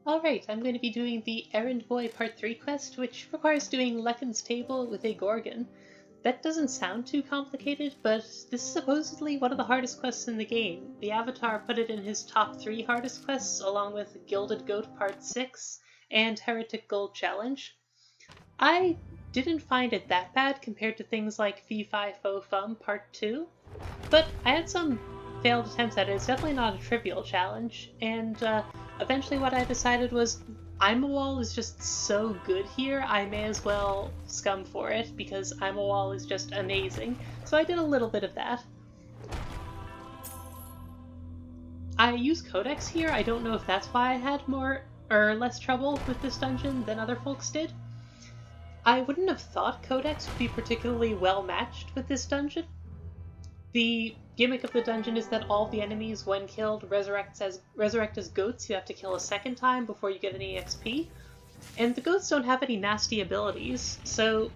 Alright, I'm going to be doing the Errand Boy Part 3 quest, which requires doing Lekon's table with a Gorgon. That doesn't sound too complicated, but this is supposedly one of the hardest quests in the game. The Avatar put it in his top 3 hardest quests, along with Gilded Goat Part 6 and Heretic Gold Challenge. I didn't find it that bad compared to things like Fee Fi Fo Fum Part 2, but I had some failed attempts at it. It's definitely not a trivial challenge, and eventually what I decided was IMAWAL is just so good here, I may as well scum for it, because IMAWAL is just amazing. So I did a little bit of that. I use Codex here. I don't know if that's why I had more or less trouble with this dungeon than other folks did. I wouldn't have thought Codex would be particularly well matched with this dungeon. The gimmick of the dungeon is that all the enemies, when killed, resurrect as goats. You have to kill a second time before you get any XP. And the goats don't have any nasty abilities, so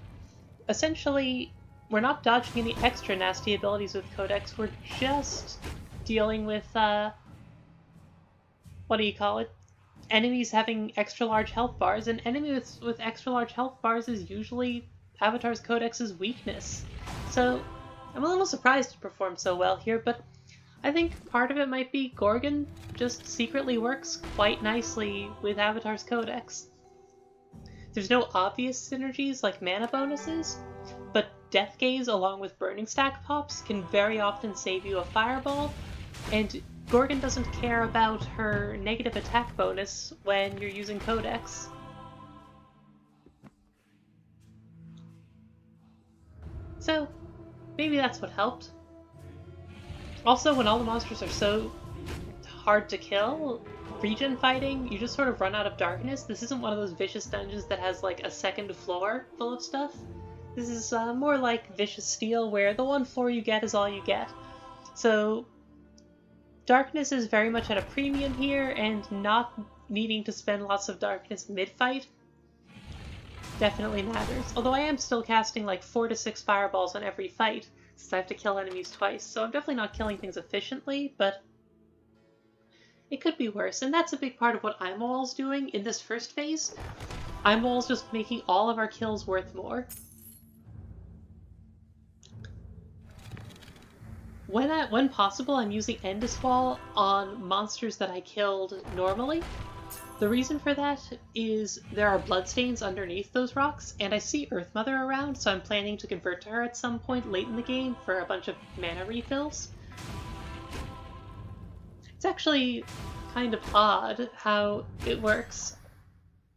essentially we're not dodging any extra nasty abilities with Codex, we're just dealing with, what do you call it? Enemies having extra large health bars, and enemies with extra large health bars is usually Avatar's Codex's weakness. So I'm a little surprised it performed so well here, but I think part of it might be Gorgon just secretly works quite nicely with Avatar's Codex. There's no obvious synergies like mana bonuses, but Death Gaze along with Burning Stack pops can very often save you a fireball, and Gorgon doesn't care about her negative attack bonus when you're using Codex. So maybe that's what helped. Also, when all the monsters are so hard to kill, regen fighting, you just sort of run out of darkness. This isn't one of those vicious dungeons that has like a second floor full of stuff. This is more like Vicious Steel, where the one floor you get is all you get. So darkness is very much at a premium here, and not needing to spend lots of darkness mid-fight definitely matters. Although I am still casting like 4 to 6 fireballs on every fight, since I have to kill enemies twice, so I'm definitely not killing things efficiently, but it could be worse. And that's a big part of what IMAWAL's doing in this first phase. IMAWAL's just making all of our kills worth more. When possible, I'm using Endoswall on monsters that I killed normally. The reason for that is there are bloodstains underneath those rocks, and I see Earth Mother around, so I'm planning to convert to her at some point late in the game for a bunch of mana refills. It's actually kind of odd how it works.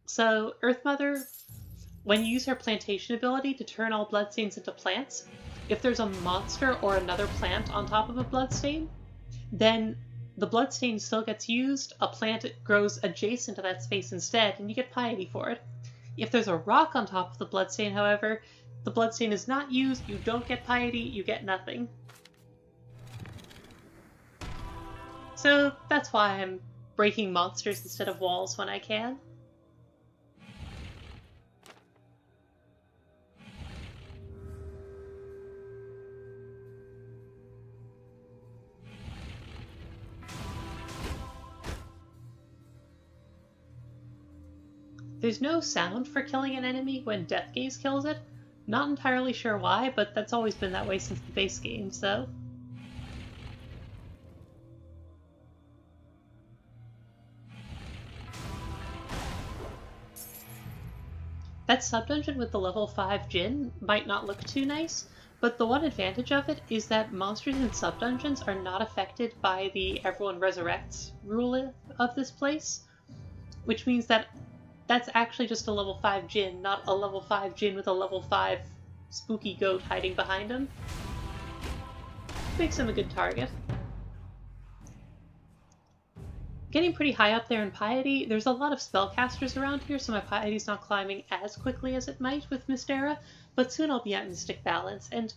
So Earth Mother, when you use her plantation ability to turn all bloodstains into plants, if there's a monster or another plant on top of a bloodstain, then the bloodstain still gets used, a plant grows adjacent to that space instead, and you get piety for it. If there's a rock on top of the bloodstain, however, the bloodstain is not used, you don't get piety, you get nothing. So that's why I'm breaking monsters instead of walls when I can. There's no sound for killing an enemy when Death Gaze kills it. Not entirely sure why, but that's always been that way since the base game, so. That sub-dungeon with the level 5 Djinn might not look too nice, but the one advantage of it is that monsters in sub-dungeons are not affected by the everyone resurrects rule of this place, which means that that's actually just a level 5 Djinn, not a level 5 Djinn with a level 5 spooky goat hiding behind him. Makes him a good target. Getting pretty high up there in piety, there's a lot of spellcasters around here, so my piety's not climbing as quickly as it might with Mystera, but soon I'll be at Mystic Balance, and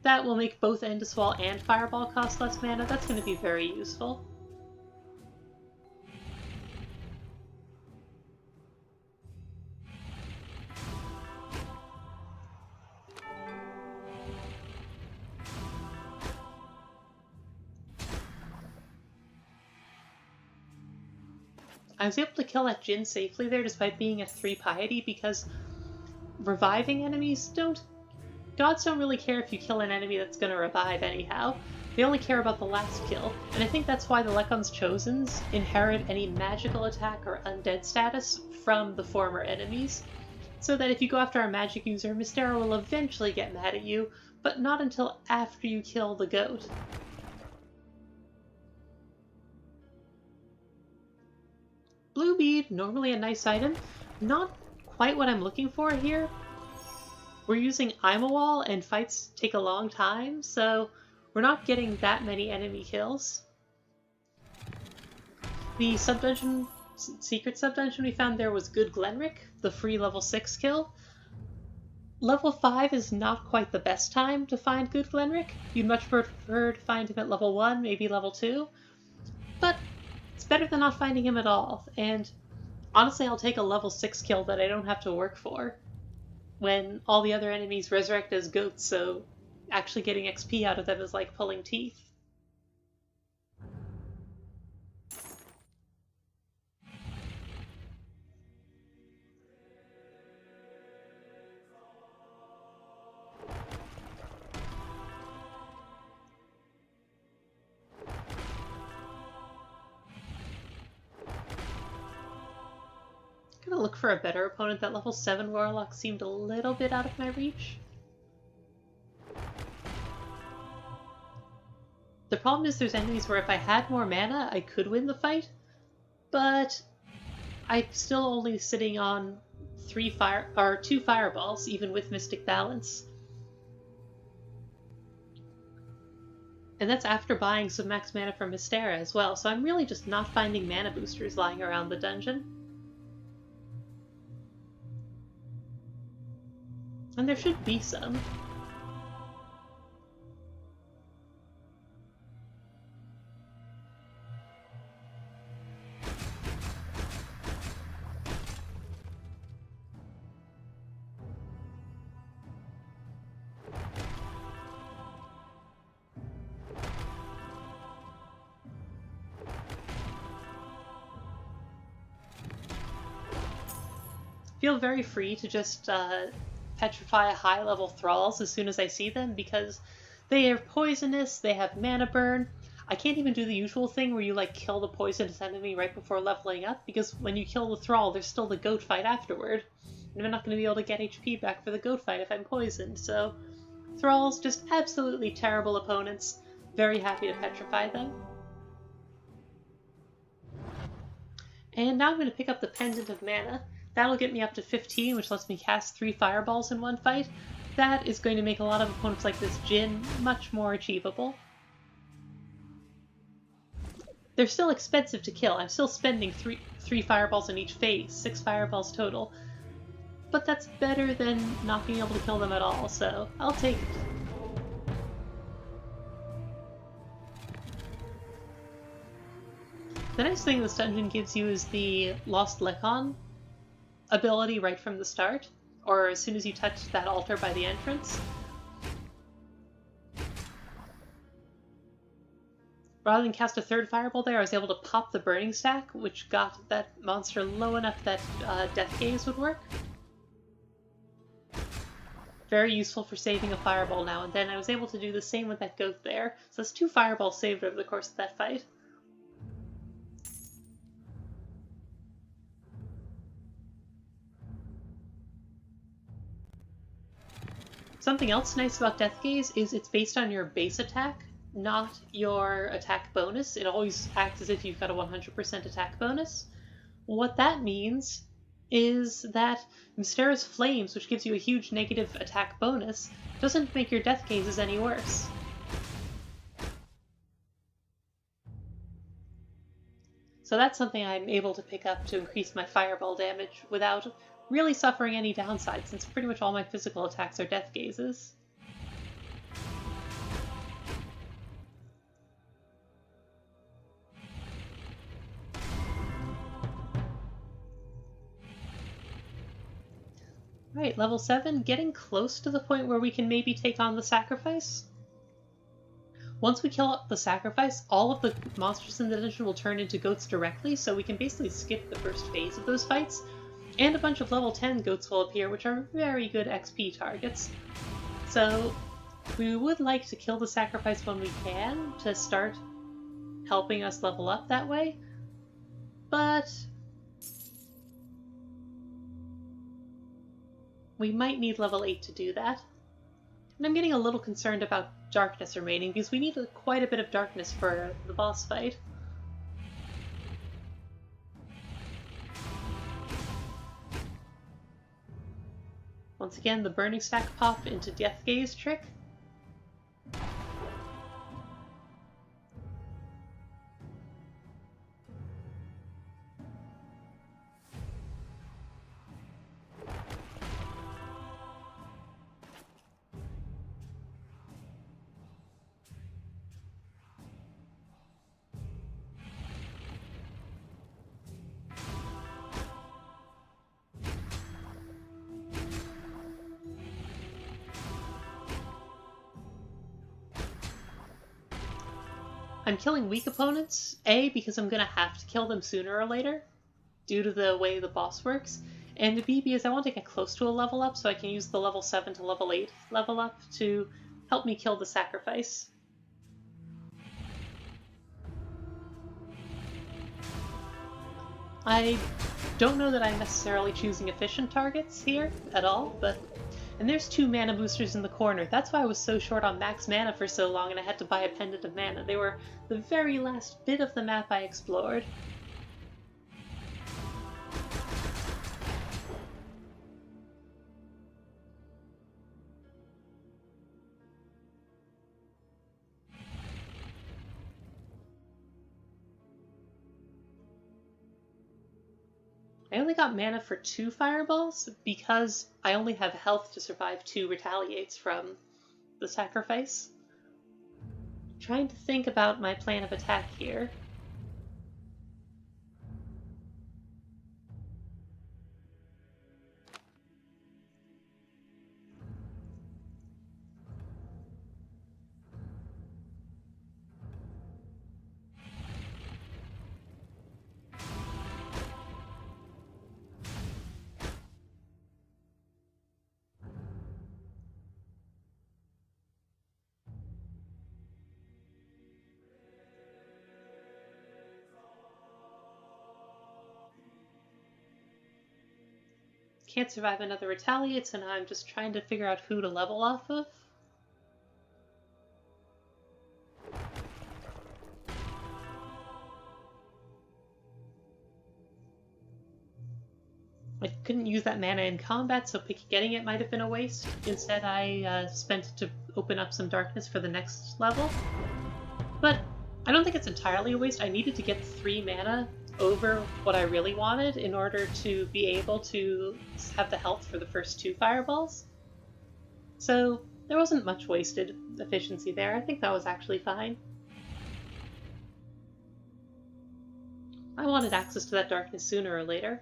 that will make both Endoswall and Fireball cost less mana. That's going to be very useful. I was able to kill that Jinn safely there despite being at 3 piety because reviving enemies gods don't really care if you kill an enemy that's going to revive anyhow. They only care about the last kill, and I think that's why the Lekon's Chosens inherit any magical attack or undead status from the former enemies, so that if you go after a magic user, Mystera will eventually get mad at you, but not until after you kill the goat. Blue bead, normally a nice item, not quite what I'm looking for here. We're using IMAWAL and fights take a long time, so we're not getting that many enemy kills. The secret sub-dungeon we found there was Good Glenrick, the free level 6 kill. Level 5 is not quite the best time to find Good Glenrick. You'd much prefer to find him at level 1, maybe level 2. But it's better than not finding him at all, and honestly I'll take a level 6 kill that I don't have to work for, when all the other enemies resurrect as goats, so actually getting XP out of them is like pulling teeth. I'm gonna look for a better opponent. That level 7 Warlock seemed a little bit out of my reach. The problem is there's enemies where if I had more mana, I could win the fight, but I'm still only sitting on 2 fireballs, even with Mystic Balance. And that's after buying some max mana from Mystera as well, so I'm really just not finding mana boosters lying around the dungeon. And there should be some. Feel very free to just petrify high-level thralls as soon as I see them, because they are poisonous, they have mana burn. I can't even do the usual thing where you like kill the poisonous enemy right before leveling up, because when you kill the thrall, there's still the goat fight afterward. And I'm not going to be able to get HP back for the goat fight if I'm poisoned, so thralls, just absolutely terrible opponents. Very happy to petrify them. And now I'm going to pick up the Pendant of Mana. That'll get me up to 15, which lets me cast 3 fireballs in one fight. That is going to make a lot of opponents like this Jinn much more achievable. They're still expensive to kill. I'm still spending 3 fireballs in each phase, 6 fireballs total. But that's better than not being able to kill them at all, so I'll take it. The nice thing this dungeon gives you is the Lost Lekon ability right from the start, or as soon as you touch that altar by the entrance. Rather than cast a 3rd fireball there, I was able to pop the Burning Stack, which got that monster low enough that Death Gaze would work. Very useful for saving a fireball now and then. I was able to do the same with that goat there, so that's 2 fireballs saved over the course of that fight. Something else nice about Death Gaze is it's based on your base attack, not your attack bonus. It always acts as if you've got a 100% attack bonus. What that means is that Mystera's Flames, which gives you a huge negative attack bonus, doesn't make your Death Gazes any worse. So that's something I'm able to pick up to increase my fireball damage without really suffering any downside, since pretty much all my physical attacks are Death Gazes. Alright, level 7, getting close to the point where we can maybe take on the sacrifice. once we kill the sacrifice, all of the monsters in the dungeon will turn into goats directly, so we can basically skip the first phase of those fights. And a bunch of level 10 goats will appear, which are very good XP targets. So we would like to kill the sacrifice when we can to start helping us level up that way, but we might need level 8 to do that. And I'm getting a little concerned about darkness remaining, because we need quite a bit of darkness for the boss fight. Once again, the burning stack pop into Death Gaze trick. I'm killing weak opponents, A, because I'm going to have to kill them sooner or later, due to the way the boss works, and B, because I want to get close to a level up so I can use the level 7 to level 8 level up to help me kill the sacrifice. I don't know that I'm necessarily choosing efficient targets here at all, but... And there's 2 mana boosters in the corner. That's why I was so short on max mana for so long and I had to buy a Pendant of Mana. They were the very last bit of the map I explored. I only got mana for 2 fireballs because I only have health to survive 2 retaliates from the sacrifice. I'm trying to think about my plan of attack here. Can't survive another retaliate, so now I'm just trying to figure out who to level off of. I couldn't use that mana in combat, so getting it might have been a waste. Instead, I spent it to open up some darkness for the next level. But I don't think it's entirely a waste. I needed to get 3 mana over what I really wanted in order to be able to have the health for the first 2 fireballs. So there wasn't much wasted efficiency there. I think that was actually fine. I wanted access to that darkness sooner or later.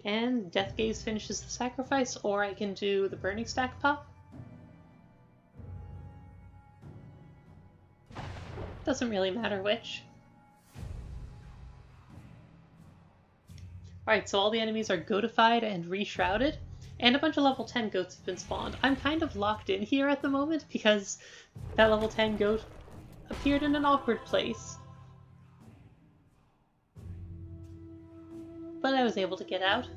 And Death Gaze finishes the sacrifice, or I can do the burning stack pop. Doesn't really matter which. Alright, so all the enemies are goatified and reshrouded, and a bunch of level 10 goats have been spawned. I'm kind of locked in here at the moment because that level 10 goat appeared in an awkward place. But I was able to get out.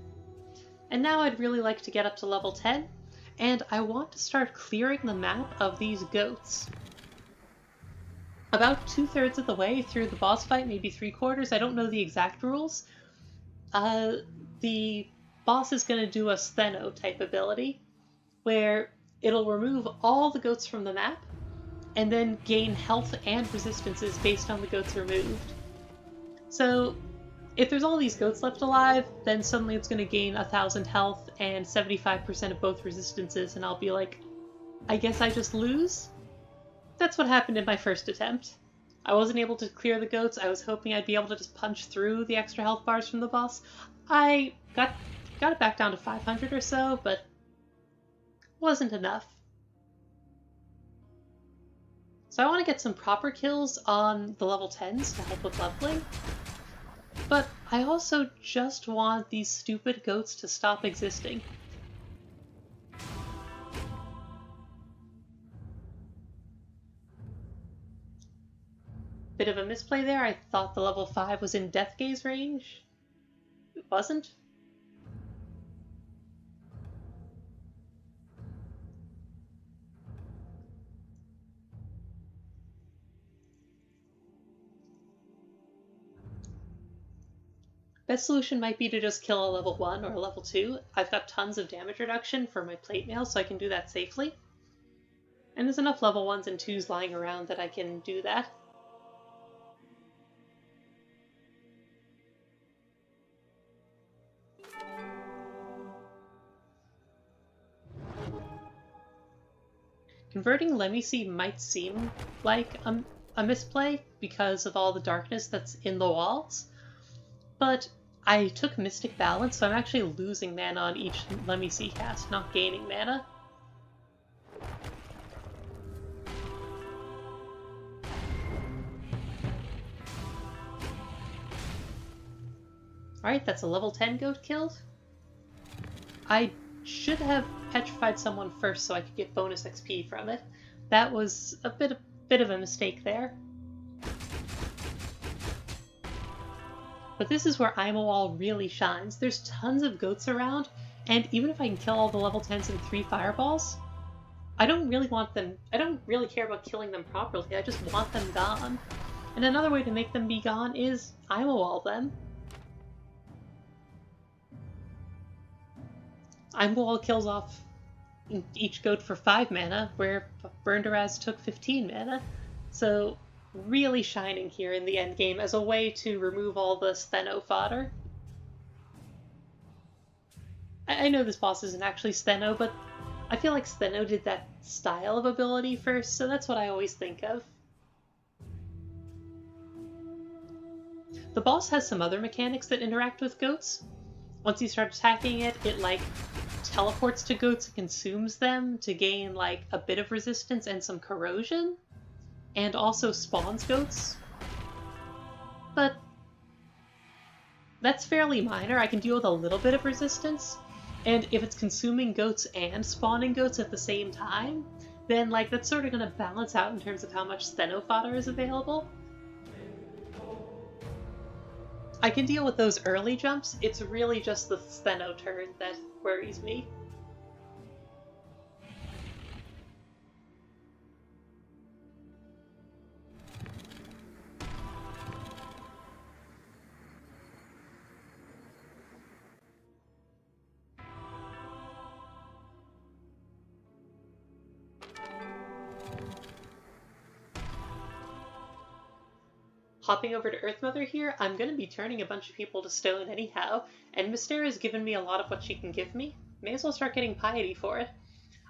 And now I'd really like to get up to level 10, and I want to start clearing the map of these goats. About 2/3 of the way through the boss fight, maybe 3/4, I don't know the exact rules. The boss is going to do a Stheno type ability, where it'll remove all the goats from the map, and then gain health and resistances based on the goats removed. So if there's all these goats left alive, then suddenly it's going to gain 1,000 health and 75% of both resistances, and I'll be like, I guess I just lose? that's what happened in my first attempt. I wasn't able to clear the goats. I was hoping I'd be able to just punch through the extra health bars from the boss. I got it back down to 500 or so, but wasn't enough. So I want to get some proper kills on the level 10s to help with leveling. But I also just want these stupid goats to stop existing. Bit of a misplay there. I thought the level 5 was in Death Gaze range. It wasn't. Best solution might be to just kill a level 1 or a level 2. I've got tons of damage reduction for my plate mail, so I can do that safely. And there's enough level 1s and 2s lying around that I can do that. Converting Lemmy might seem like a misplay because of all the darkness that's in the walls, but I took Mystic Balance, so I'm actually losing mana on each Lemmy cast, not gaining mana. Alright, that's a level 10 goat killed. I should have petrified someone first so I could get bonus XP from it. That was a bit of a mistake there. But this is where IMAWAL really shines. There's tons of goats around, and even if I can kill all the level 10s in 3 fireballs, I don't really care about killing them properly, I just want them gone. And another way to make them be gone is IMAWAL them. IMAWAL kills off each goat for 5 mana, where Burndaraz took 15 mana. So really shining here in the endgame as a way to remove all the Stheno fodder. I know this boss isn't actually Stheno, but I feel like Stheno did that style of ability first, so that's what I always think of. The boss has some other mechanics that interact with goats. Once you start attacking it, it like teleports to goats and consumes them to gain like a bit of resistance and some corrosion, and also spawns goats. But that's fairly minor. I can deal with a little bit of resistance, and if it's consuming goats and spawning goats at the same time, then like that's sort of going to balance out in terms of how much Stheno fodder is available. I can deal with those early jumps. It's really just the Stheno turn that worries me. Hopping over to Earth Mother here, I'm going to be turning a bunch of people to stone anyhow, and Mystera's given me a lot of what she can give me. May as well start getting piety for it.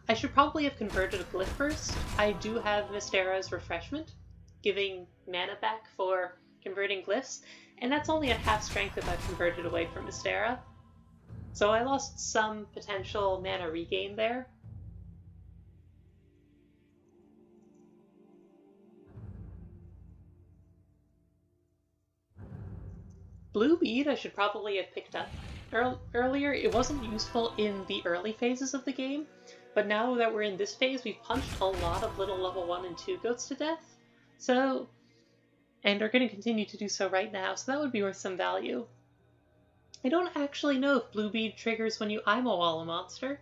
I should probably have converted a glyph first. I do have Mystera's Refreshment, giving mana back for converting glyphs, and that's only at half strength if I've converted away from Mystera. So I lost some potential mana regain there. Blue bead I should probably have picked up earlier. It wasn't useful in the early phases of the game, but now that we're in this phase, we've punched a lot of little level 1 and 2 goats to death, and are going to continue to do so right now, so that would be worth some value. I don't actually know if blue bead triggers when you IMAWAL a monster.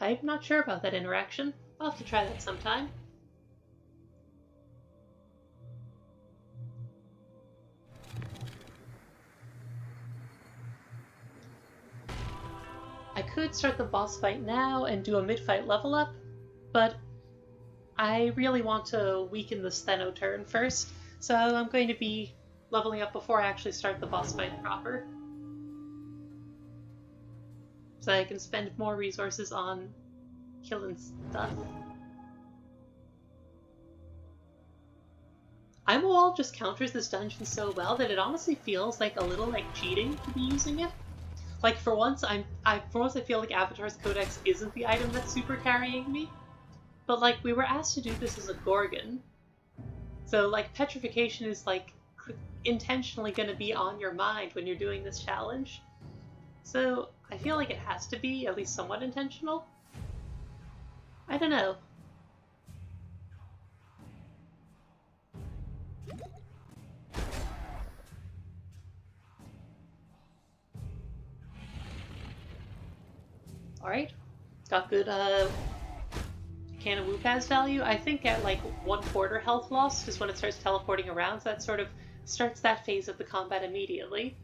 I'm not sure about that interaction. I'll have to try that sometime. I could start the boss fight now and do a mid-fight level up, but I really want to weaken the Stheno turn first, so I'm going to be leveling up before I actually start the boss fight proper. So I can spend more resources on killing stuff. IMAWAL just counters this dungeon so well that it honestly feels like a little like cheating to be using it. Like for once I feel like Avatar's Codex isn't the item that's super carrying me. But like we were asked to do this as a Gorgon. So like petrification is like intentionally going to be on your mind when you're doing this challenge. So I feel like it has to be at least somewhat intentional. I don't know. Alright, got good can of Wupaz value. I think at like 1/4 health loss is when it starts teleporting around, so that sort of starts that phase of the combat immediately.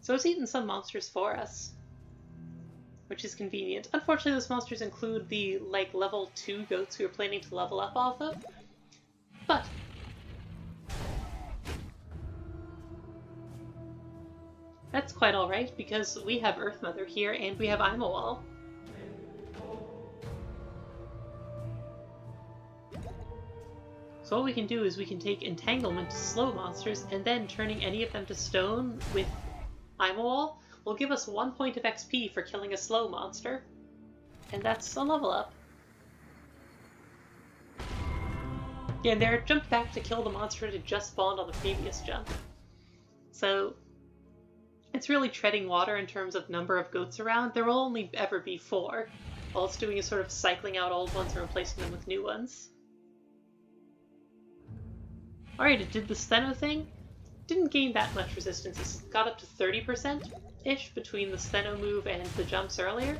So it's eaten some monsters for us, which is convenient. Unfortunately, those monsters include the like level 2 goats we were planning to level up off of, but that's quite alright, because we have Earth Mother here, and we have IMAWAL. So what we can do is we can take Entanglement to slow monsters, and then turning any of them to stone with IMAWAL will give us 1 point of XP for killing a slow monster. And that's a level up. Yeah, and there jumped back to kill the monster that had just spawned on the previous jump. So it's really treading water in terms of number of goats around. There will only ever be 4. All it's doing is sort of cycling out old ones and replacing them with new ones. Alright, it did the Steno thing. Didn't gain that much resistance. It got up to 30%-ish between the Steno move and the jumps earlier.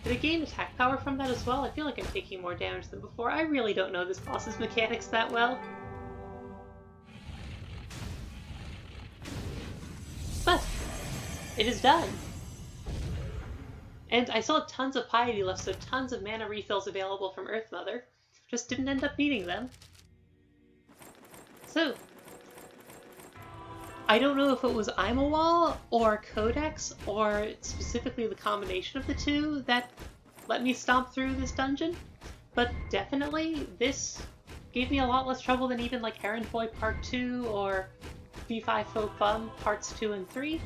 Did it gain attack power from that as well? I feel like I'm taking more damage than before. I really don't know this boss's mechanics that well. But it is done. And I still have tons of piety left, so tons of mana refills available from Earth Mother. Just didn't end up needing them. So, I don't know if it was IMAWAL or Codex, or specifically the combination of the two that let me stomp through this dungeon, but definitely this gave me a lot less trouble than even like Errand Boy Part 2 or V5 Folk Fun Parts 2 and 3.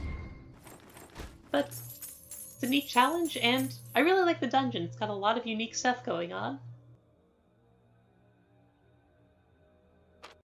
But it's a neat challenge, and I really like the dungeon. It's got a lot of unique stuff going on.